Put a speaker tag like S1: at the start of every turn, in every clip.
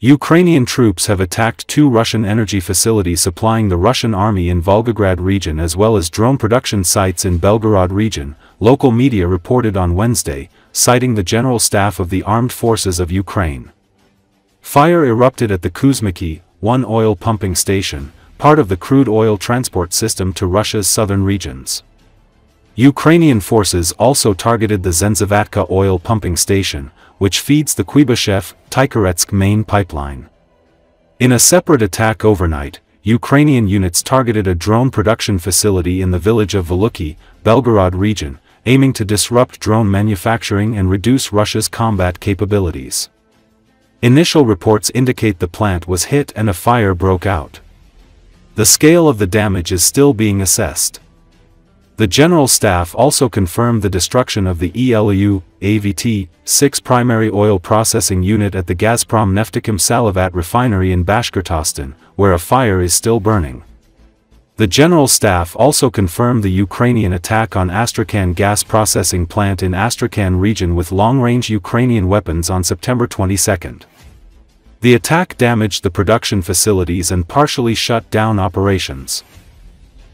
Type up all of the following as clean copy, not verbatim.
S1: Ukrainian troops have attacked two Russian energy facilities supplying the Russian army in Volgograd region as well as drone production sites in Belgorod region, local media reported on Wednesday, citing the General Staff of the Armed Forces of Ukraine. Fire erupted at the Kuibyshev, one oil pumping station, part of the crude oil transport system to Russia's southern regions. Ukrainian forces also targeted the Zenzevatka oil pumping station, which feeds the Kuibyshev, Tikhoretsk main pipeline. In a separate attack overnight, Ukrainian units targeted a drone production facility in the village of Valuyki, Belgorod region, aiming to disrupt drone manufacturing and reduce Russia's combat capabilities. Initial reports indicate the plant was hit and a fire broke out. The scale of the damage is still being assessed. The General Staff also confirmed the destruction of the ELU-AVT-6 primary oil processing unit at the Gazprom Neftekhim Salavat refinery in Bashkortostan, where a fire is still burning. The General Staff also confirmed the Ukrainian attack on Astrakhan gas processing plant in Astrakhan region with long-range Ukrainian weapons on September 22. The attack damaged the production facilities and partially shut down operations.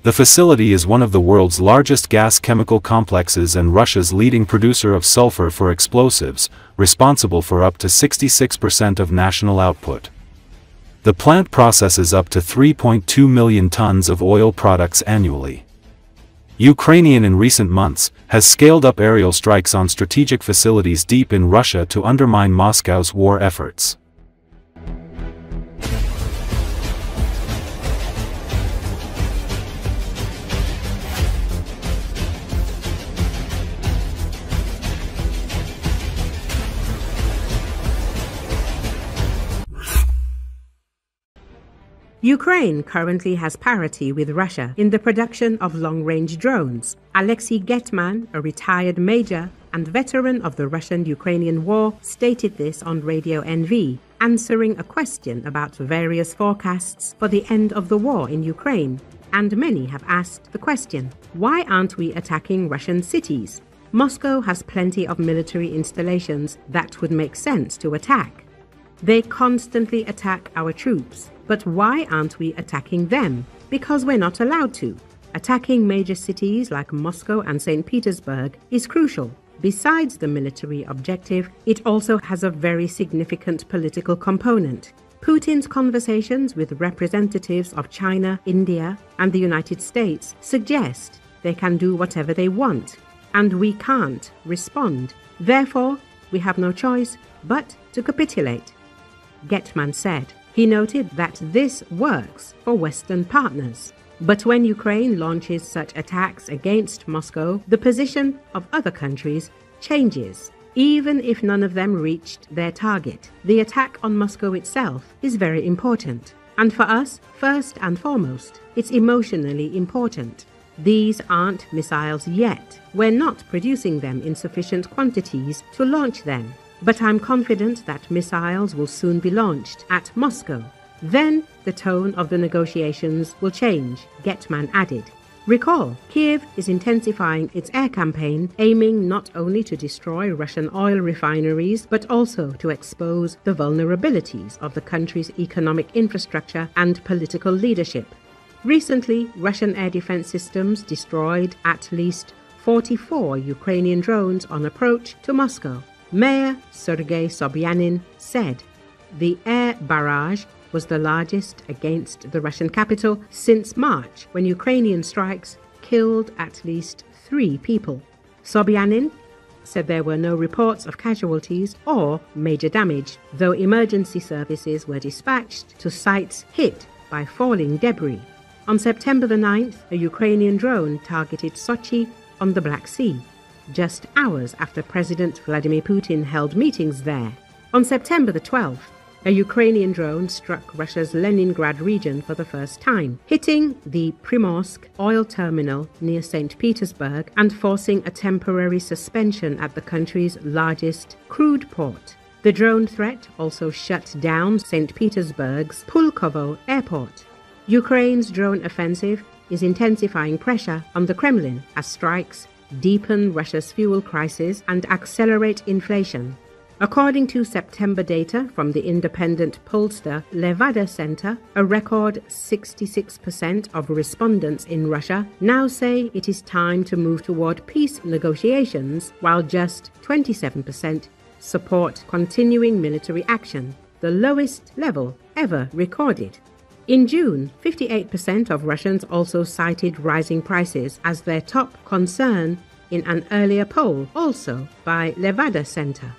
S1: The facility is one of the world's largest gas chemical complexes and Russia's leading producer of sulfur for explosives, responsible for up to 66% of national output. The plant processes up to 3.2 million tons of oil products annually. Ukrainian in recent months has scaled up aerial strikes on strategic facilities deep in Russia to undermine Moscow's war efforts.
S2: Ukraine currently has parity with Russia in the production of long-range drones. Alexei Getman, a retired major and veteran of the Russian-Ukrainian war, stated this on Radio NV, answering a question about various forecasts for the end of the war in Ukraine. And many have asked the question, why aren't we attacking Russian cities? Moscow has plenty of military installations that would make sense to attack. They constantly attack our troops. But why aren't we attacking them? Because we're not allowed to. Attacking major cities like Moscow and St. Petersburg is crucial. Besides the military objective, it also has a very significant political component. Putin's conversations with representatives of China, India, and the United States suggest they can do whatever they want, and we can't respond. Therefore, we have no choice but to capitulate, Getman said. He noted that this works for Western partners. But when Ukraine launches such attacks against Moscow, the position of other countries changes. Even if none of them reached their target, the attack on Moscow itself is very important. And for us, first and foremost, it's emotionally important. These aren't missiles yet. We're not producing them in sufficient quantities to launch them. But I'm confident that missiles will soon be launched at Moscow. Then the tone of the negotiations will change, Getman added. Recall, Kiev is intensifying its air campaign, aiming not only to destroy Russian oil refineries, but also to expose the vulnerabilities of the country's economic infrastructure and political leadership. Recently, Russian air defense systems destroyed at least 44 Ukrainian drones on approach to Moscow. Mayor Sergei Sobyanin said the air barrage was the largest against the Russian capital since March, when Ukrainian strikes killed at least 3 people. Sobyanin said there were no reports of casualties or major damage, though emergency services were dispatched to sites hit by falling debris. On September the 9th, a Ukrainian drone targeted Sochi on the Black Sea, just hours after President Vladimir Putin held meetings there. On September the 12th, a Ukrainian drone struck Russia's Leningrad region for the first time, hitting the Primorsk oil terminal near St. Petersburg and forcing a temporary suspension at the country's largest crude port. The drone threat also shut down St. Petersburg's Pulkovo airport. Ukraine's drone offensive is intensifying pressure on the Kremlin as strikes deepen Russia's fuel crisis and accelerate inflation. According to September data from the independent pollster Levada Center, a record 66% of respondents in Russia now say it is time to move toward peace negotiations, while just 27% support continuing military action, the lowest level ever recorded. In June, 58% of Russians also cited rising prices as their top concern in an earlier poll, also by Levada Center.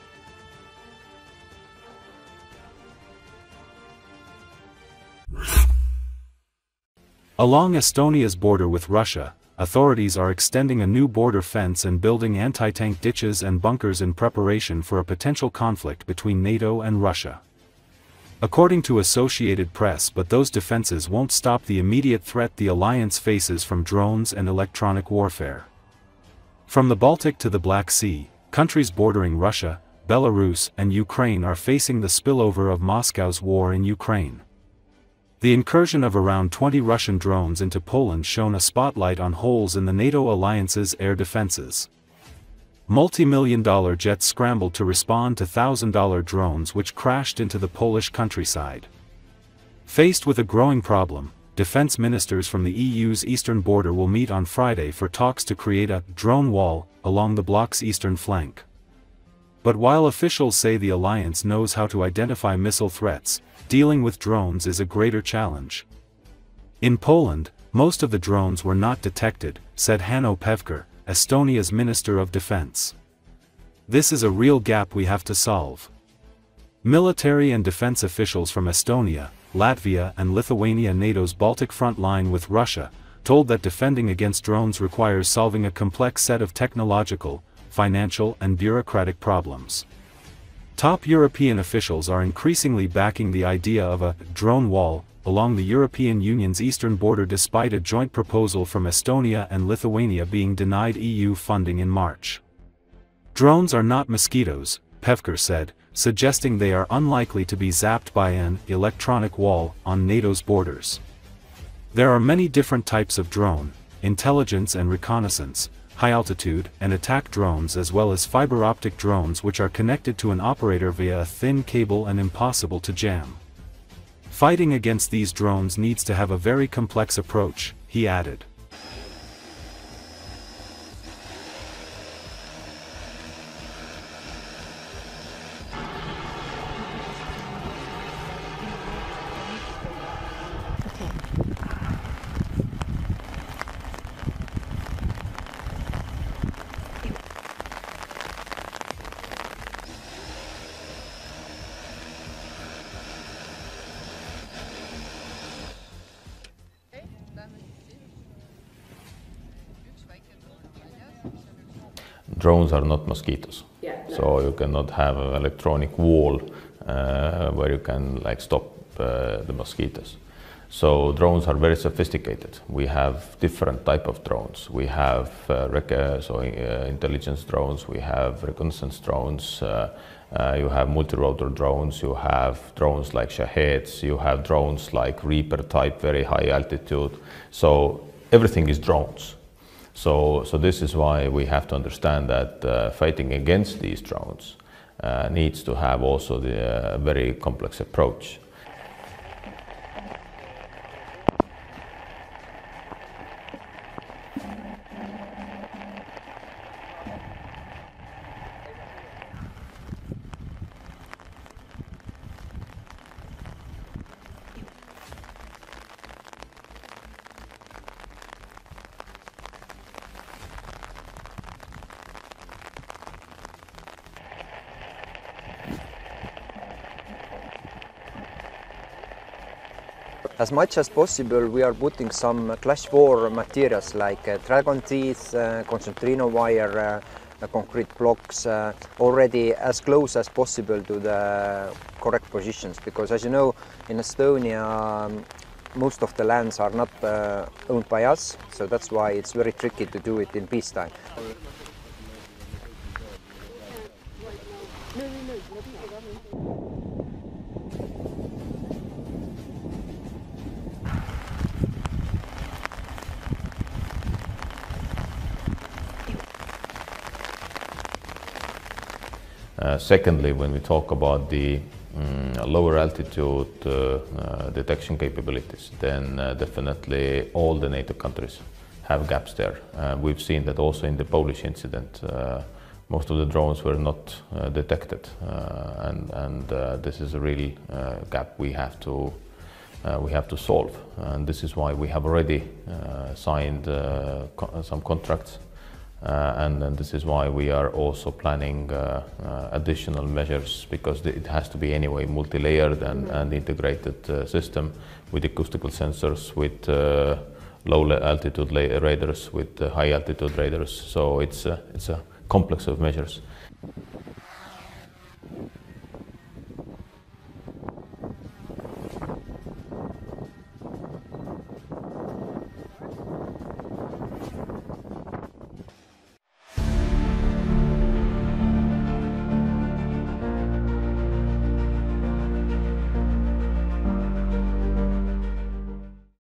S1: Along Estonia's border with Russia, authorities are extending a new border fence and building anti-tank ditches and bunkers in preparation for a potential conflict between NATO and Russia. According to Associated Press, but those defenses won't stop the immediate threat the alliance faces from drones and electronic warfare. From the Baltic to the Black Sea, countries bordering Russia, Belarus, and Ukraine are facing the spillover of Moscow's war in Ukraine. The incursion of around 20 Russian drones into Poland shone a spotlight on holes in the NATO alliance's air defenses. Multi-million-dollar jets scrambled to respond to $1,000 drones which crashed into the Polish countryside. Faced with a growing problem, defense ministers from the EU's eastern border will meet on Friday for talks to create a drone wall along the bloc's eastern flank. But while officials say the alliance knows how to identify missile threats, dealing with drones is a greater challenge. In Poland, most of the drones were not detected, said Hanno Pevkur, Estonia's Minister of Defense. This is a real gap we have to solve. Military and defense officials from Estonia, Latvia and Lithuania, NATO's Baltic front line with Russia, told that defending against drones requires solving a complex set of technological, financial and bureaucratic problems. Top European officials are increasingly backing the idea of a drone wall along the European Union's eastern border despite a joint proposal from Estonia and Lithuania being denied EU funding in March. Drones are not mosquitoes, Pevkur said, suggesting they are unlikely to be zapped by an electronic wall on NATO's borders. There are many different types of drone: intelligence and reconnaissance, high-altitude and attack drones, as well as fiber-optic drones which are connected to an operator via a thin cable and impossible to jam. Fighting against these drones needs to have a very complex approach, he added.
S3: Drones are not mosquitoes, so you cannot have an electronic wall where you can stop the mosquitoes. So drones are very sophisticated. We have different type of drones. We have intelligence drones, we have reconnaissance drones, you have multi-rotor drones, you have drones like Shaheds, you have drones like Reaper type, very high altitude. So everything is drones. So this is why we have to understand that fighting against these drones needs to have also the very complex approach.
S4: As much as possible, we are putting some clash war materials like dragon teeth, concertina wire, concrete blocks already as close as possible to the correct positions, because as you know, in Estonia most of the lands are not owned by us, so that's why it's very tricky to do it in peacetime.
S3: Secondly, when we talk about the lower altitude detection capabilities, then definitely all the NATO countries have gaps there. We've seen that also in the Polish incident. Most of the drones were not detected, and this is a real gap we have to solve. And this is why we have already signed some contracts. And this is why we are also planning additional measures, because it has to be anyway multi-layered and integrated system with acoustical sensors, with low altitude radars, with high altitude radars. So it's a complex of measures.